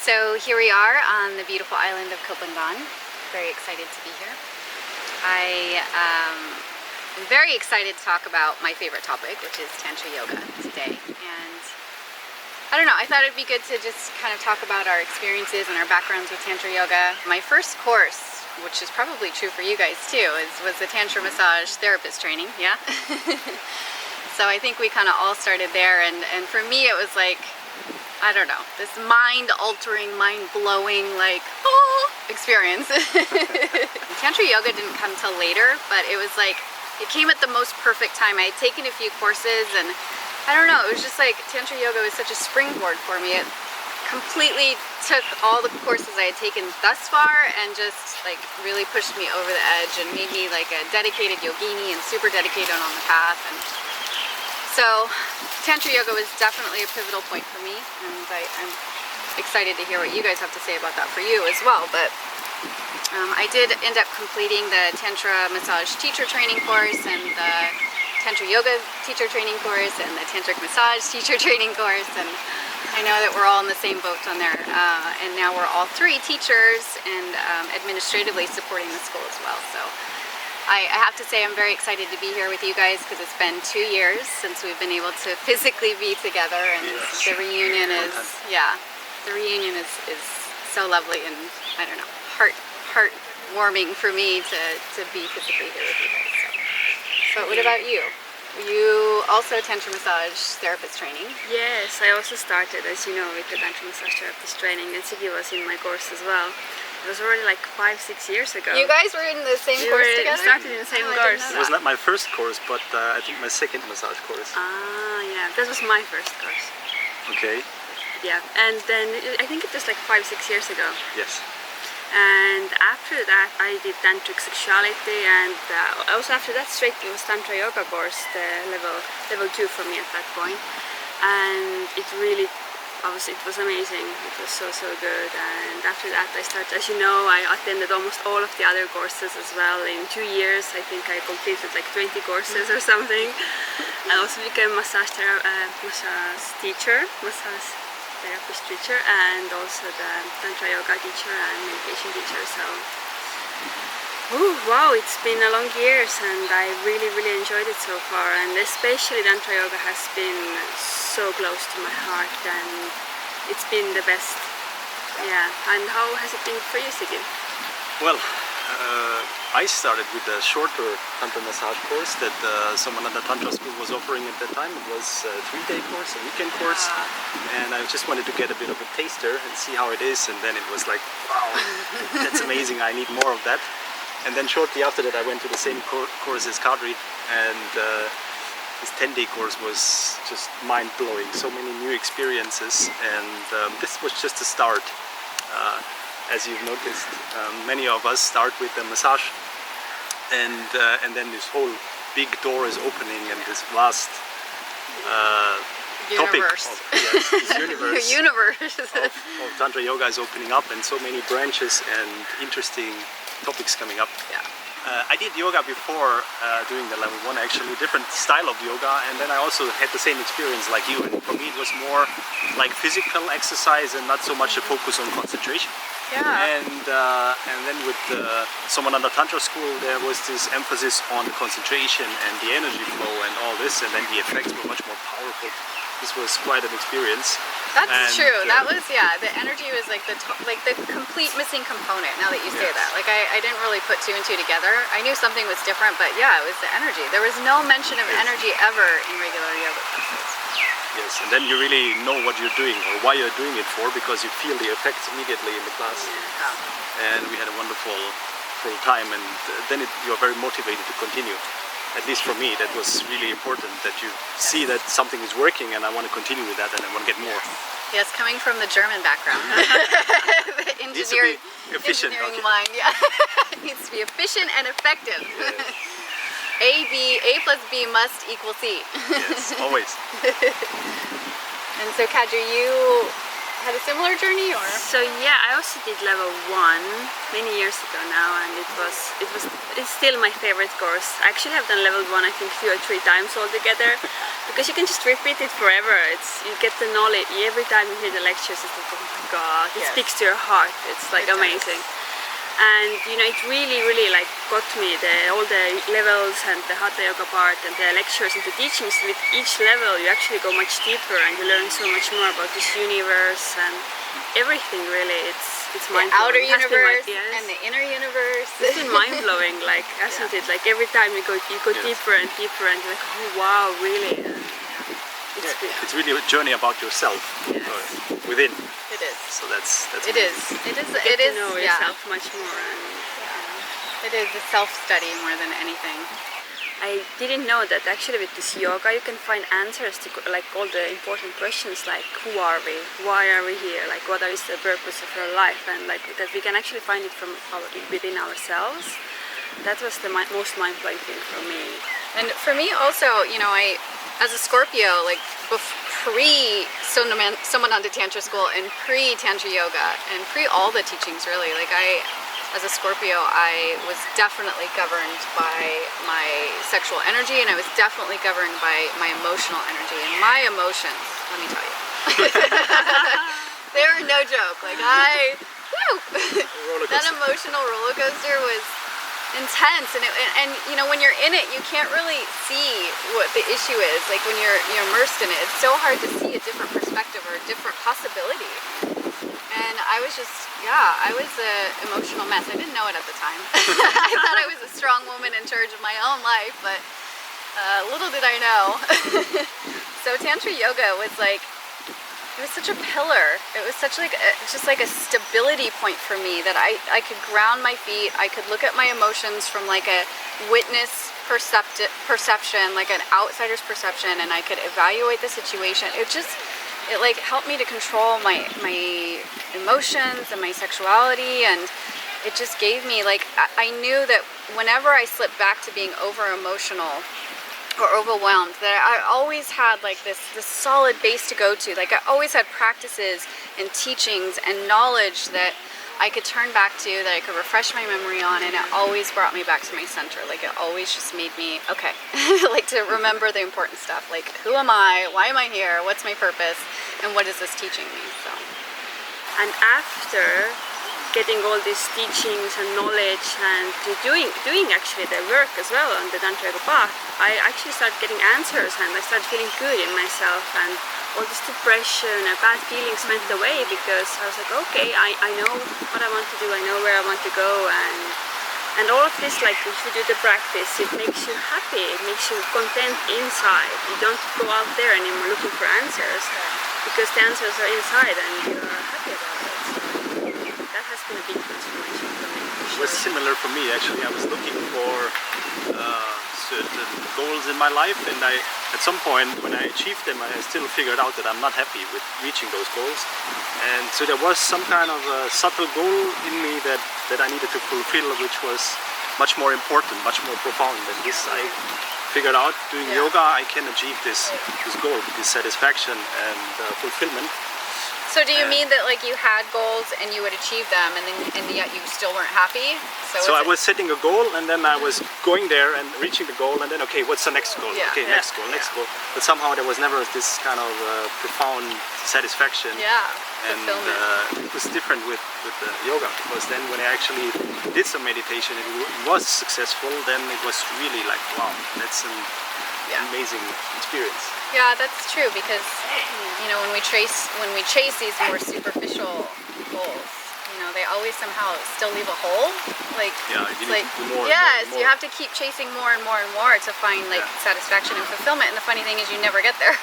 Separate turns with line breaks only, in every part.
So here we are on the beautiful island of Koh Phangan. Very excited to be here. I am very excited to talk about my favorite topic, which is Tantra Yoga today. And I don't know, I thought it'd be good to just kind of talk about our experiences and our backgrounds with Tantra Yoga. My first course, which is probably true for you guys too, was the Tantra Massage Therapist training, yeah? So I think we kind of all started there, and for me it was like, I don't know, this mind-altering, mind-blowing, like, oh, experience. Tantra Yoga didn't come till later, but it was like, it came at the most perfect time. I had taken a few courses, and I don't know, it was just like, Tantra Yoga was such a springboard for me. It completely took all the courses I had taken thus far and just like really pushed me over the edge and made me like a dedicated yogini and super dedicated on the path. And so Tantra Yoga was definitely a pivotal point for me, and I'm excited to hear what you guys have to say about that for you as well. But I did end up completing the Tantra Massage Teacher Training course and the Tantra Yoga Teacher Training course and the Tantric Massage Teacher Training course, and I know that we're all in the same boat on there, and now we're all three teachers and administratively supporting the school as well. So I have to say I'm very excited to be here with you guys because it's been 2 years since we've been able to physically be together, and the reunion is, the reunion is so lovely, and I don't know, heartwarming for me to be physically here with you guys. So what about you? You also Tantra Massage Therapist training?
Yes, I also started, as you know, with the Tantra Massage Therapist training, and Siggi was in my course as well. It was already like 5-6 years ago.
You guys were in the same course together?
We started in the same course.
It was not my first course, but I think my second massage course.
Ah, yeah, that was my first course.
Okay.
Yeah, and then I think it was like 5-6 years ago.
Yes.
And after that I did Tantric sexuality, and also after that straight it was Tantra Yoga course, the level 2 for me at that point. And it really, it was amazing. It was so good. And after that I started, as you know, I attended almost all of the other courses as well. In 2 years I think I completed like 20 courses or something. I also became massage therapist teacher, and also the Tantra Yoga teacher and meditation teacher. So wow, it's been a long years, and I really enjoyed it so far, and especially Tantra Yoga has been so close to my heart, and it's been the best. Yeah. And how has it been for you, Siggi?
Well, I started with a shorter Tantra massage course that Somananda Tantra School was offering at that time. It was a 3-day course, a weekend course, and I just wanted to get a bit of a taster and see how it is, and then it was like, wow, that's amazing, I need more of that. And then shortly after that I went to the same course as Kadri, and this 10-day course was just mind-blowing, so many new experiences, and this was just a start. As you've noticed, many of us start with the massage, and then this whole big door is opening, and this vast topic of
universe
of Tantra Yoga is opening up, and so many branches and interesting topics coming up.
Yeah.
I did yoga before doing the level 1, actually, different style of yoga, and then I also had the same experience like you, and for me it was more like physical exercise and not so much a focus on concentration.
Yeah.
And then with the Somananda Tantra School there was this emphasis on the concentration and the energy flow and all this, and then the effects were much more powerful. This was quite an experience.
That's true. That was, the energy was like the complete missing component, now that you say that. Like I didn't really put 2 and 2 together. I knew something was different, but yeah, it was the energy. There was no mention of energy ever in regular yoga classes.
Yes, and then you really know what you're doing or why you're doing it for, because you feel the effects immediately in the class. Yeah. And we had a wonderful time, and then you're very motivated to continue. At least for me, that was really important, that you see that something is working, and I want to continue with that, and I want to get more.
Yes, coming from the German background. The engineering mind, it needs to be efficient and effective.
Yes.
A plus B must equal C.
Yes, always.
And so Kadri, had a similar journey, or?
So yeah, I also did level 1 many years ago now, and it's still my favorite course. I actually have done level 1 I think 2 or 3 times altogether, because you can just repeat it forever. You get the knowledge every time you hear the lectures. It's like, oh my god, it speaks to your heart. It's like amazing. And you know, it really like got me, all the levels and the hatha yoga part and the lectures and the teachings. With each level you actually go much deeper and you learn so much more about this universe and everything. Really, it's mind-blowing.
Outer universe and the inner universe.
It's been mind-blowing, like, hasn't it? Like every time you go deeper and deeper, and you're like, oh wow, really.
It's really a journey about yourself within.
It is.
So that's
it is. It is. It is.
To know yourself much more, and
it is a self-study more than anything.
I didn't know that actually with this yoga you can find answers to like all the important questions, like who are we, why are we here, like what is the purpose of our life, and like that we can actually find it from within ourselves. That was the most mind-blowing thing for me.
And for me also, you know, I, as a Scorpio, like pre-Somananda Tantra School and pre-Tantra Yoga and pre all the teachings really, like as a Scorpio, I was definitely governed by my sexual energy, and I was definitely governed by my emotional energy. And my emotions, let me tell you, they were no joke. Like that emotional roller coaster was intense, and you know, when you're in it, you can't really see what the issue is. Like when you're immersed in it, it's so hard to see a different perspective or a different possibility. And I was just, I was an emotional mess. I didn't know it at the time. I thought I was a strong woman in charge of my own life, but little did I know. So Tantra Yoga was like, it was such a pillar. It was such like just like a stability point for me, that I could ground my feet. I could look at my emotions from like a witness perception, like an outsider's perception, and I could evaluate the situation. It like helped me to control my emotions and my sexuality, and it just gave me like, I knew that whenever I slipped back to being over emotional or overwhelmed, that I always had like this solid base to go to. Like I always had practices and teachings and knowledge that I could turn back to, that I could refresh my memory on, and it always brought me back to my center. Like it always just made me, okay, like to remember the important stuff. Like, who am I? Why am I here? What's my purpose? And what is this teaching me? So.
And after getting all these teachings and knowledge and doing actually the work as well on the Tantra Yoga path, I actually started getting answers, and I started feeling good in myself, and all this depression and bad feelings went away, because I was like, okay, I know what I want to do, I know where I want to go, and all of this, like if you do the practice, it makes you happy, it makes you content inside. You don't go out there anymore looking for answers, because the answers are inside and you're happy about it. So that has been a big transformation for me.
It was similar for me actually. I was looking for certain goals in my life, and at some point when I achieved them, I still figured out that I'm not happy with reaching those goals, and so there was some kind of a subtle goal in me that I needed to fulfill, which was much more important, much more profound than this. I figured out doing yoga I can achieve this goal, this satisfaction and fulfillment.
So do you mean that like you had goals and you would achieve them, and yet you still weren't happy?
So I was setting a goal, and then I was going there and reaching the goal, and then okay, what's the next goal? Okay, next goal. But somehow there was never this kind of profound satisfaction. And it was different with the yoga, because then when I actually did some meditation, it was successful. Then it was really like, wow, that's an amazing experience.
Yeah, that's true, because you know, when we chase these more superficial goals, you know, they always somehow still leave a hole. Like
you need to do more.
Yes, you have to keep chasing more and more and more to find like satisfaction and fulfillment. And the funny thing is, you never get there.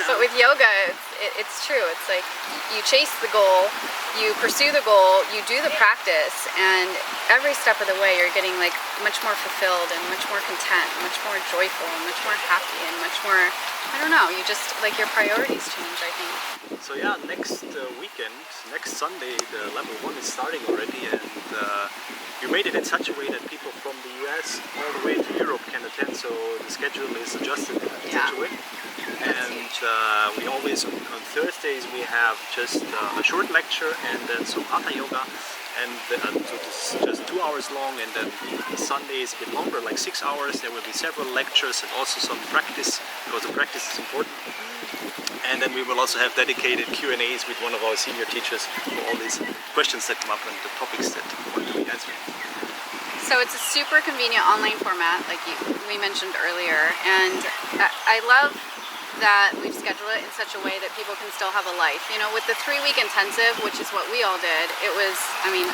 But with yoga, it's true. It's like you chase the goal, you pursue the goal, you do the practice, and every step of the way, you're getting like much more fulfilled and much more content, much more joyful, and much more happy, and much more, I don't know, you just, like your priorities change, I think.
So yeah, next weekend, next Sunday, the level 1 is starting already, and you made it in such a way that people from the US all the way to Europe can attend, so the schedule is adjusted in such a way. And we always, on Thursdays, we have just a short lecture and then some Hatha yoga, and so this is just 2 hours long, and then Sunday is a bit longer, like 6 hours. There will be several lectures and also some practice, because the practice is important. And then we will also have dedicated Q&As with one of our senior teachers for all these questions that come up and the topics that want to be answered.
So it's a super convenient online format, like we mentioned earlier, and I love that we've scheduled it in such a way that people can still have a life. You know, with the 3-week intensive, which is what we all did, it was, I mean,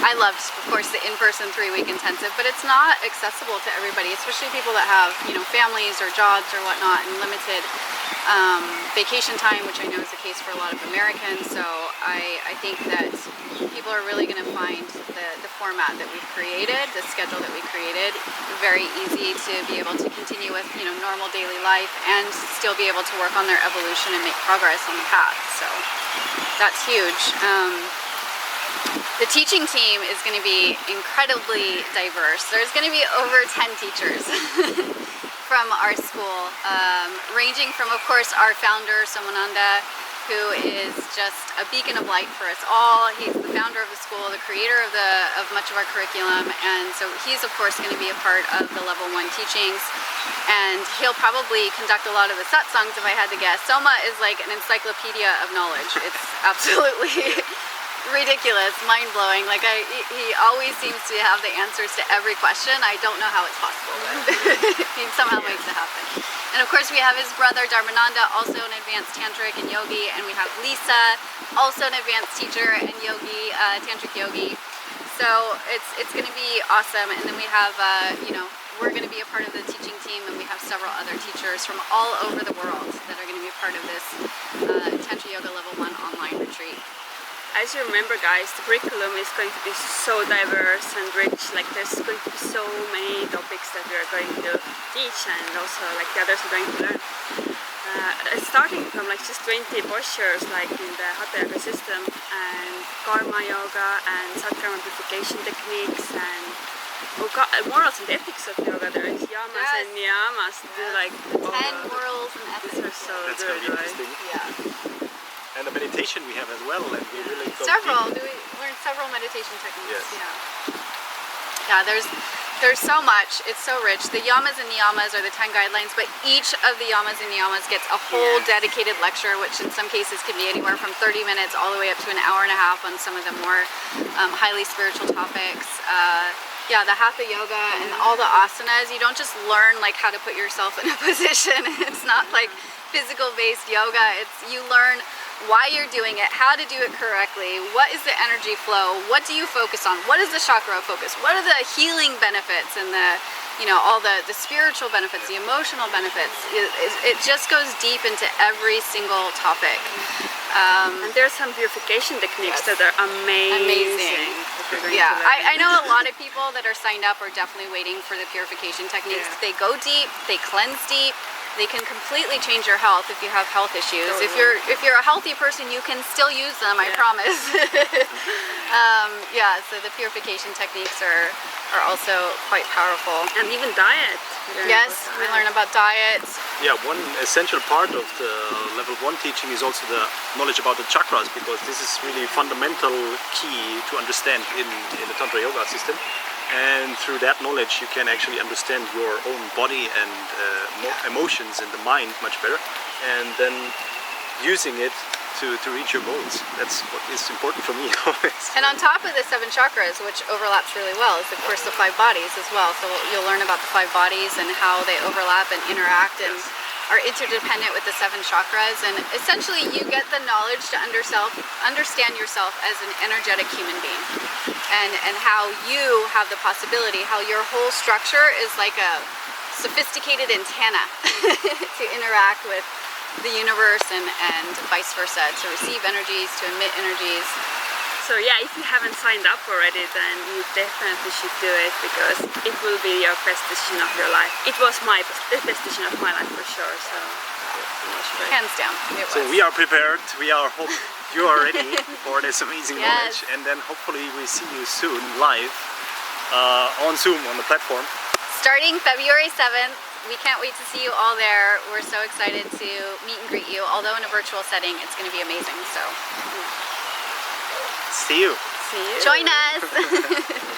I loved, of course, the in-person 3-week intensive, but it's not accessible to everybody, especially people that have, you know, families or jobs or whatnot and limited vacation time, which I know is the case for a lot of Americans. So I think that people are really going to find the format that we've created, the schedule that we created, very easy to be able to continue with, you know, normal daily life and still be able to work on their evolution and make progress on the path. So that's huge. The teaching team is going to be incredibly diverse. There's going to be over 10 teachers from our school, ranging from, of course, our founder, Somananda, who is just a beacon of light for us all. He's the founder of the school, the creator of much of our curriculum, and so he's, of course, going to be a part of the Level 1 teachings, and he'll probably conduct a lot of the satsangs if I had to guess. Soma is like an encyclopedia of knowledge. It's absolutely ridiculous, mind-blowing. Like he always seems to have the answers to every question. I don't know how it's possible, but he somehow makes it happen. And of course we have his brother Dharmananda, also an advanced tantric and yogi, and we have Lisa, also an advanced teacher and yogi, tantric yogi. So it's going to be awesome. And then we have you know, we're going to be a part of the teaching team, and we have several other teachers from all over the world that are going to be part of this Tantra Yoga Level 1 online retreat.
As you remember, guys, the curriculum is going to be so diverse and rich. Like, there's going to be so many topics that we are going to teach, and also like the others are going to learn. Starting from like just 20 postures, like in the Hatha yoga system, and karma yoga and satkarma purification techniques, and morals and ethics of yoga. There is yamas and niyamas. Like
10 morals and ethics.
These are so
That's
good,
going to be
right?
interesting.
Yeah.
And the meditation we have as well, and we really go
Several.
deep.
We learned several meditation techniques.
Yes.
Yeah. Yeah. There's so much. It's so rich. The yamas and niyamas are the 10 guidelines, but each of the yamas and niyamas gets a whole dedicated lecture, which in some cases can be anywhere from 30 minutes all the way up to an hour and a half on some of the more highly spiritual topics. Yeah, the Hatha yoga and all the asanas. You don't just learn like how to put yourself in a position. It's not like physical based yoga. It's you learn why you're doing it, how to do it correctly, what is the energy flow, what do you focus on, what is the chakra focus, what are the healing benefits and the, you know, all the spiritual benefits, the emotional benefits. It just goes deep into every single topic.
And there's some purification techniques that are amazing.
Yeah, I know a lot of people that are signed up are definitely waiting for the purification techniques.
Yeah.
They go deep, they cleanse deep. They can completely change your health if you have health issues.
Totally.
If you're a healthy person, you can still use them. I promise. Yeah. So the purification techniques are also quite powerful.
And even diet.
Yes, we learn about diets.
Yeah, one essential part of the Level 1 teaching is also the knowledge about the chakras, because this is really fundamental key to understand in the Tantra Yoga system. And through that knowledge you can actually understand your own body and emotions and the mind much better, and then using it to reach your goals. That's what is important for me always.
And on top of the 7 chakras, which overlaps really well, is of course the 5 bodies as well. So you'll learn about the 5 bodies and how they overlap and interact and are interdependent with the 7 chakras. And essentially you get the knowledge to understand yourself as an energetic human being, and how you have the possibility, how your whole structure is like a sophisticated antenna to interact with the universe and vice versa, to receive energies, to emit energies.
So yeah, if you haven't signed up already, then you definitely should do it, because it will be your best decision of your life. It was the best decision of my life for sure. So
hands down, it was.
So we are prepared. We are hope you are ready for this amazing knowledge, and then hopefully we see you soon live on Zoom on the platform.
Starting February 7th, we can't wait to see you all there. We're so excited to meet and greet you. Although in a virtual setting, it's going to be amazing. So
See you.
See you.
join us.